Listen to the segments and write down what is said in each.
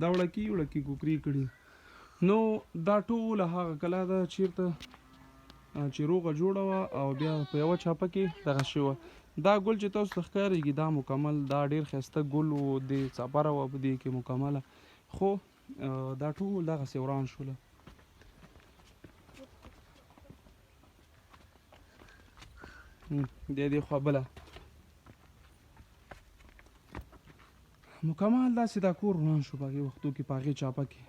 دا وړکي کوکري کړي. نو دا ټوله هغه کلا ده چېرته چې روغه جوړه وه او بیا په یوه چاپه کې دغه شوې وه. دا ګل چې تاسو ته ښکارېږي دا مکمل دا ډېر ښایسته ګل و، دې څپره وه په دې کې مکمله، خو دا ټول دغسې وران شوله. دې خوا بله مکمل داسې دا کور وران شو په هغې وختو کې په هغې چاپه کې.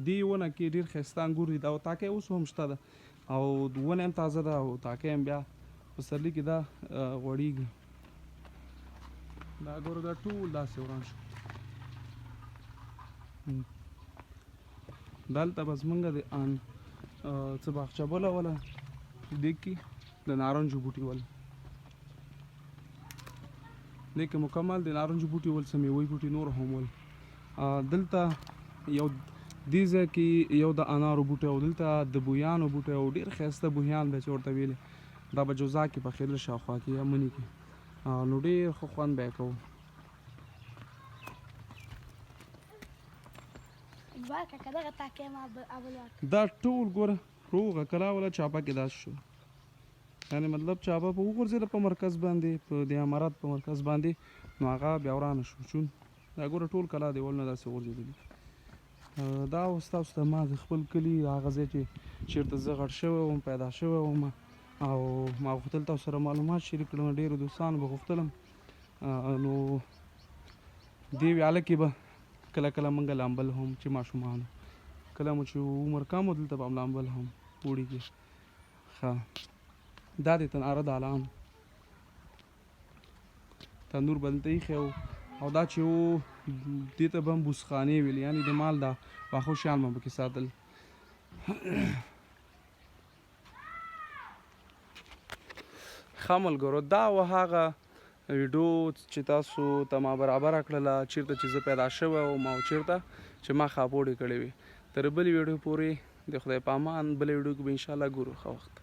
دې ونه کې ډېر ښایسته انګور دي، دا تاکی اوس هم شته ده او ونه هم تازه ده او تاکی هم بیا په پسرلي کې دا غوړېږي. دا ګوره دا ټول داسې وران شو. دلته به زمونږ د څه باغچه بله وله دې کې د نارنجو بوټي ول، دې کې مکمل د نارنجو بوټي ول، څه میوې بوټي نور هم ول. دلته یو دې ځای کې یو د انارو بوټی او دلته د بویانو بوټی او ډېر ښایسته بویان به چې ورته ویلې، دا به جوزا کې پخېدل شاوخوا کې یا مني کې، نو ډېر ښه خوند به یې کوو. دا ټول ګوره روغه کلا وله چاپه کې داسې شو، یعنې مطلب چاپه په وغورځېده په مرکز باندې، په د امارات په مرکز باندې، نو هغه بیا ورانه شو. چون دا ګوره ټول کلا دیوالونه داسې غورځېدلي. دا اوس تاسو ته ما د خپل کلي هغه ځای چې چېرته زه غټ شوی وم پیدا شوی وم او ما غوښتل تاسو سره معلومات شریک کړم. ډېرو دوستانو به غوښتلم نو دې ویاله کې به کله کله موږ لامبل هم چې ماشومانو، کله مو چې عمر کم و دلته به هم لامبل هم اوړي کې. ښه دا د تناره دالان تنور به دلته ایښی و او دا چې و دې ته به هم بوسخانې ویل، یعنې د مال دا واښه شیان به پکې ساتل. ښه ملګرو دا وه هغه ویډیو چې تاسو ته ما برابره کړله چېرته چې زه پیدا شوی وم او چېرته چې ما خاپوړې کړې وې. تر بلې ویډیو پورې د خدای په امان، بلې ویډیو کې به انشاءالله ګورو. ښه وخت.